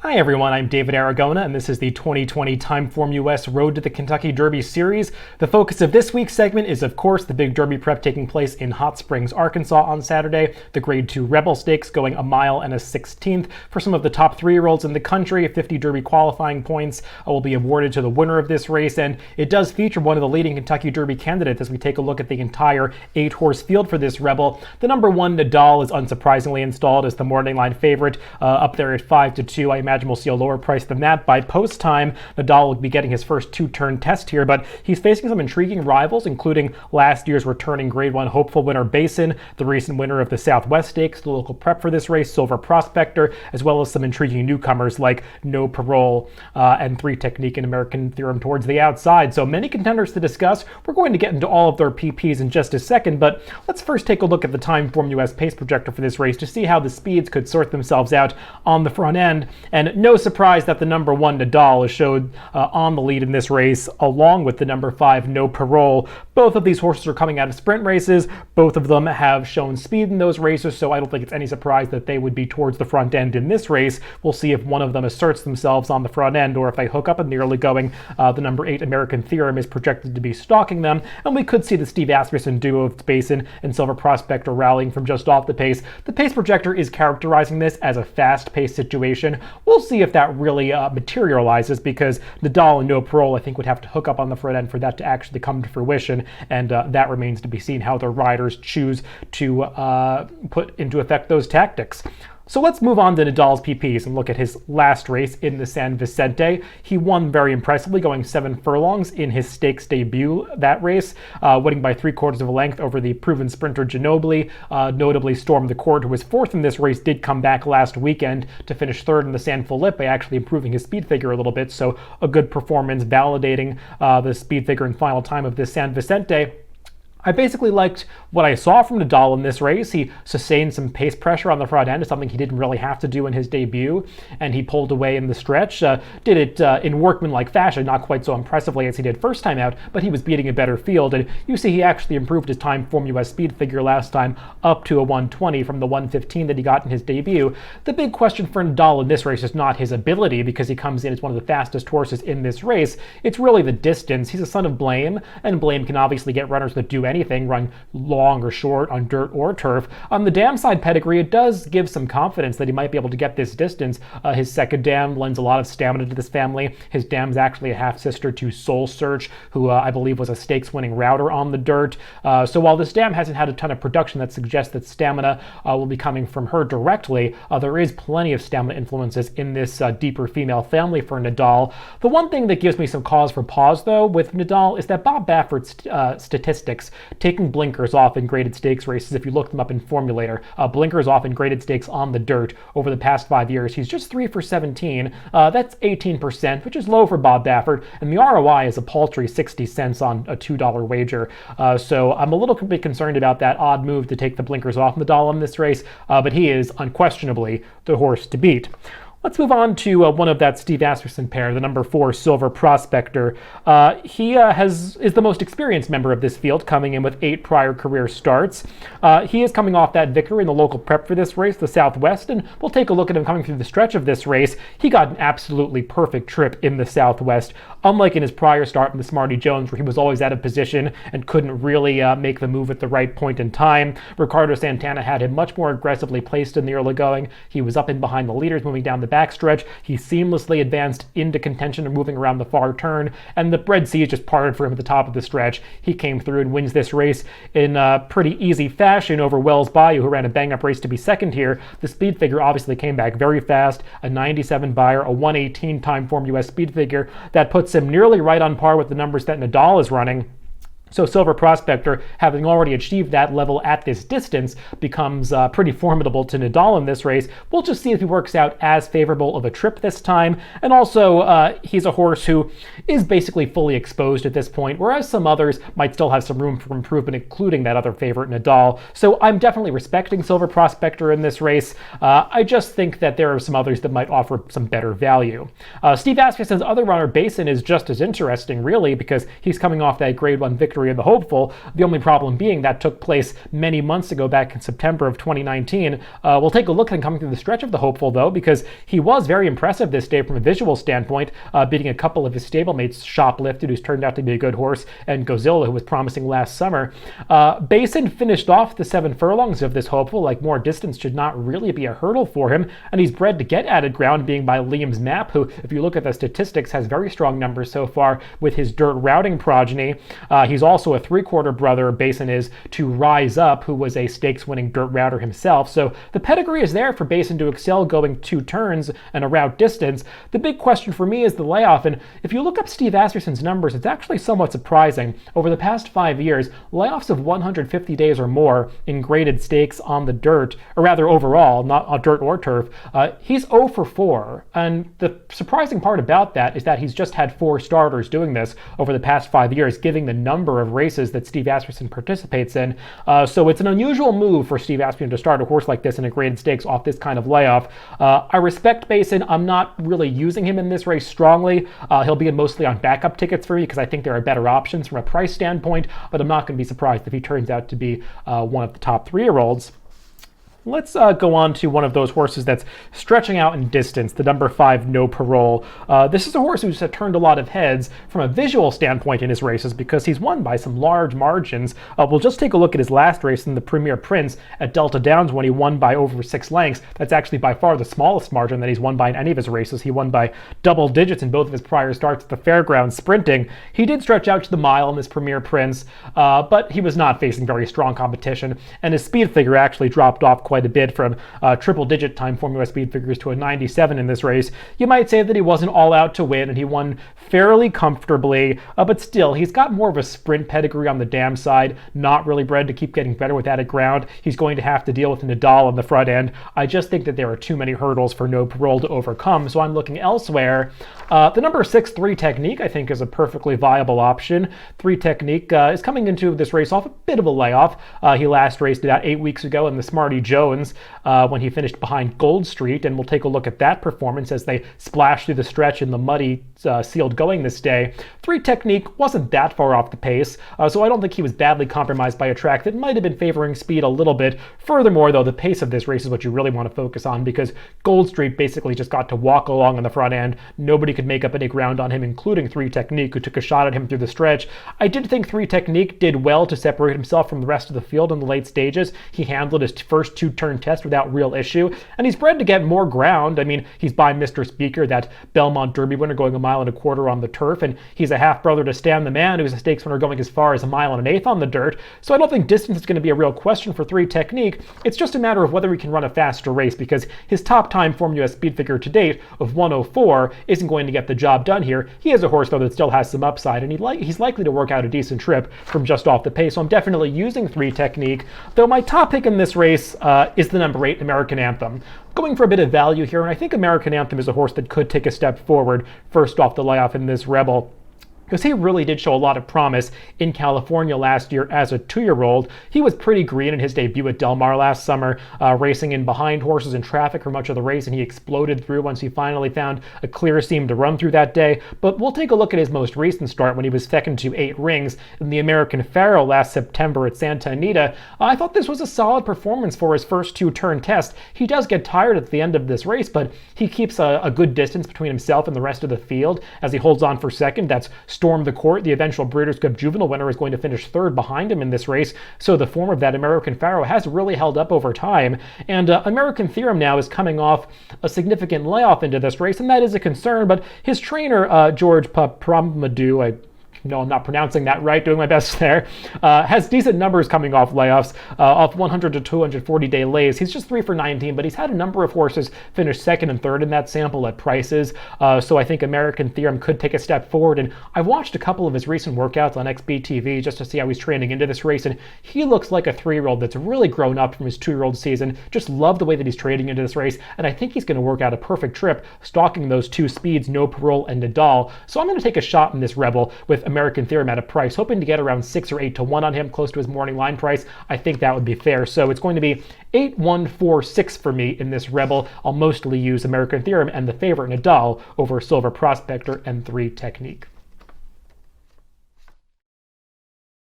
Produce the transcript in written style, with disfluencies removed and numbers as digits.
Hi everyone, I'm David Aragona, and this is the 2020 TimeformUS Road to the Kentucky Derby Series. The focus of this week's segment is, of course, the big Derby prep taking place in Hot Springs, Arkansas on Saturday. The Grade 2 Rebel Stakes going a mile and a 16th. For some of the top 3-year-olds in the country, 50 Derby qualifying points will be awarded to the winner of this race, and it does feature one of the leading Kentucky Derby candidates as we take a look at the entire 8-horse field for this Rebel. The number 1 Nadal is unsurprisingly installed as the morning line favorite, up there at 5-2. I imagine we'll see a lower price than that by post time. Nadal will be getting his first 2-turn test here, but he's facing some intriguing rivals, including last year's returning Grade 1 hopeful winner Basin, the recent winner of the Southwest Stakes, the local prep for this race, Silver Prospector, as well as some intriguing newcomers like No Parole and 3 Technique and American Theorem towards the outside. So many contenders to discuss. We're going to get into all of their PPs in just a second, but let's first take a look at the TimeformUS pace projector for this race to see how the speeds could sort themselves out on the front end. And no surprise that the number 1 Nadal is showed on the lead in this race, along with the number 5 No Parole. Both of these horses are coming out of sprint races. Both of them have shown speed in those races, so I don't think it's any surprise that they would be towards the front end in this race. We'll see if one of them asserts themselves on the front end, or if they hook up in the early going. The number 8 American Theorem is projected to be stalking them, and we could see the Steve Asmussen duo of Basin and Silver Prospector rallying from just off the pace. The pace projector is characterizing this as a fast-paced situation. We'll see if that really materializes, because Nadal and No Parole I think would have to hook up on the front end for that to actually come to fruition, and that remains to be seen how the riders choose to put into effect those tactics. So let's move on to Nadal's PPs and look at his last race in the San Vicente. He won very impressively, going 7 furlongs in his stakes debut that race, winning by 3/4 of a length over the proven sprinter Ginobili. Notably, Storm the Court, who was 4th in this race, did come back last weekend to finish 3rd in the San Felipe, actually improving his speed figure a little bit. So a good performance, validating the speed figure and final time of this San Vicente. I basically liked what I saw from Nadal in this race. He sustained some pace pressure on the front end, something he didn't really have to do in his debut, and he pulled away in the stretch. Did it in workmanlike fashion, not quite so impressively as he did first time out, but he was beating a better field, and you see he actually improved his TimeformUS speed figure last time up to a 120 from the 115 that he got in his debut. The big question for Nadal in this race is not his ability, because he comes in as one of the fastest horses in this race. It's really the distance. He's a son of Blame, and Blame can obviously get runners that do anything, run long or short on dirt or turf. On the dam side pedigree, it does give some confidence that he might be able to get this distance. His second dam lends a lot of stamina to this family. His dam's actually a half-sister to Soul Search, who I believe was a stakes-winning router on the dirt. So while this dam hasn't had a ton of production that suggests that stamina will be coming from her directly, there is plenty of stamina influences in this deeper female family for Nadal. The one thing that gives me some cause for pause, though, with Nadal is that Bob Baffert's statistics, taking blinkers off in graded stakes races, if you look them up in Formulator, blinkers off in graded stakes on the dirt over the past 5 years, he's just 3 for 17. That's 18%, which is low for Bob Baffert, and the ROI is a paltry 60 cents on a $2 wager. So I'm a little bit concerned about that odd move to take the blinkers off Nadal in this race, but he is unquestionably the horse to beat. Let's move on to one of that Steve Asmussen pair, the number 4 Silver Prospector. He is the most experienced member of this field, coming in with 8 prior career starts. He is coming off that victory in the local prep for this race, the Southwest, and we'll take a look at him coming through the stretch of this race. He got an absolutely perfect trip in the Southwest, unlike in his prior start in the Smarty Jones, where he was always out of position and couldn't really make the move at the right point in time. Ricardo Santana had him much more aggressively placed in the early going. He was up in behind the leaders, moving down the backstretch. He seamlessly advanced into contention and moving around the far turn, and the Red Sea just parted for him at the top of the stretch. He came through and wins this race in pretty easy fashion over Wells Bayou, who ran a bang-up race to be second here. The speed figure obviously came back very fast, a 97 Beyer, a 118 TimeformUS speed figure. That puts him nearly right on par with the numbers that Nadal is running. So Silver Prospector, having already achieved that level at this distance, becomes pretty formidable to Nadal in this race. We'll just see if he works out as favorable of a trip this time. And also, he's a horse who is basically fully exposed at this point, whereas some others might still have some room for improvement, including that other favorite, Nadal. So I'm definitely respecting Silver Prospector in this race. I just think that there are some others that might offer some better value. Steve Asmussen's other runner, Basin, is just as interesting, really, because he's coming off that Grade 1 victory pedigree in the hopeful. The only problem being that took place many months ago, back in September of 2019. We'll take a look at him coming through the stretch of the hopeful, though, because he was very impressive this day from a visual standpoint, beating a couple of his stablemates, Shoplifted, who's turned out to be a good horse, and Gozilla, who was promising last summer. Basin finished off the 7 furlongs of this hopeful, like more distance should not really be a hurdle for him, and he's bred to get added ground, being by Liam's Map, who, if you look at the statistics, has very strong numbers so far with his dirt routing progeny. He's also a 3/4 brother, Basin is, to Rise Up, who was a stakes-winning dirt router himself. So the pedigree is there for Basin to excel going 2 turns and a route distance. The big question for me is the layoff, and if you look up Steve Asmussen's numbers, it's actually somewhat surprising. Over the past 5 years, layoffs of 150 days or more in graded stakes on the dirt, or rather overall, not on dirt or turf, he's 0 for 4. And the surprising part about that is that he's just had 4 starters doing this over the past 5 years, giving the number of races that Steve Asmussen participates in. So it's an unusual move for Steve Asmussen to start a horse like this in a graded stakes off this kind of layoff. I respect Basin. I'm not really using him in this race strongly. He'll be mostly on backup tickets for me because I think there are better options from a price standpoint, but I'm not going to be surprised if he turns out to be one of the top 3-year-olds. Let's go on to one of those horses that's stretching out in distance, the number 5, No Parole. This is a horse who's turned a lot of heads from a visual standpoint in his races because he's won by some large margins. We'll just take a look at his last race in the Premier Prince at Delta Downs when he won by over 6 lengths. That's actually by far the smallest margin that he's won by in any of his races. He won by double digits in both of his prior starts at the fairgrounds sprinting. He did stretch out to the mile in this Premier Prince, but he was not facing very strong competition, and his speed figure actually dropped off quite a bit from triple-digit TimeformUS speed figures to a 97 in this race. You might say that he wasn't all out to win, and he won fairly comfortably, but still, he's got more of a sprint pedigree on the dam side, not really bred to keep getting better with added ground. He's going to have to deal with Nadal on the front end. I just think that there are too many hurdles for No Parole to overcome, so I'm looking elsewhere. The number 6, 3 Technique, I think is a perfectly viable option. 3 Technique is coming into this race off a bit of a layoff. He last raced about 8 weeks ago in the Smarty Jones when he finished behind Gold Street, and we'll take a look at that performance as they splash through the stretch in the muddy sealed going this day. 3 Technique wasn't that far off the pace, so I don't think he was badly compromised by a track that might have been favoring speed a little bit. Furthermore, though, the pace of this race is what you really want to focus on because Gold Street basically just got to walk along on the front end. Nobody could make up any ground on him, including 3 Technique, who took a shot at him through the stretch. I did think 3 Technique did well to separate himself from the rest of the field in the late stages. He handled his first 2-turn test without real issue, and he's bred to get more ground. I mean, he's by Mr. Speaker, that Belmont Derby winner, going 1.25 miles on the turf, and he's a half-brother to Stan the Man, who's a stakes winner going as far as 1.125 miles on the dirt. So I don't think distance is going to be a real question for 3 Technique. It's just a matter of whether he can run a faster race, because his top TimeformUS speed figure to date of 104 isn't going to get the job done here. He is a horse, though, that still has some upside, and he's likely to work out a decent trip from just off the pace. So I'm definitely using 3 Technique, though my top pick in this race is the number 8, American Anthem. Going for a bit of value here, and I think American Anthem is a horse that could take a step forward first off the layoff in this Rebel, because he really did show a lot of promise in California last year as a 2-year-old. He was pretty green in his debut at Del Mar last summer, racing in behind horses in traffic for much of the race, and he exploded through once he finally found a clear seam to run through that day. But we'll take a look at his most recent start when he was second to 8 rings in the American Pharaoh last September at Santa Anita. I thought this was a solid performance for his first 2-turn test. He does get tired at the end of this race, but he keeps a good distance between himself and the rest of the field as he holds on for second. That's Storm the Court, the eventual Breeders' Cup Juvenile winner, is going to finish 3rd behind him in this race, so the form of that American Pharaoh has really held up over time. And American Theorem now is coming off a significant layoff into this race, and that is a concern, but his trainer, George Papramadou, no, I'm not pronouncing that right, doing my best there, has decent numbers coming off layoffs, off 100 to 240 day lays. He's just 3 for 19, but he's had a number of horses finish 2nd and 3rd in that sample at prices, so I think American Theorem could take a step forward. And I've watched a couple of his recent workouts on XBTV just to see how he's training into this race, and he looks like a 3-year-old that's really grown up from his 2-year-old season. Just love the way that he's training into this race, and I think he's going to work out a perfect trip stalking those 2 speeds, No Parole and Nadal. So I'm going to take a shot in this Rebel with American Theorem at a price, hoping to get around 6 or 8 to 1 on him, close to his morning line price. I think that would be fair. So it's going to be 8, 1, 4, 6 for me in this Rebel. I'll mostly use American Theorem and the favorite Nadal over Silver Prospector and 3 Technique.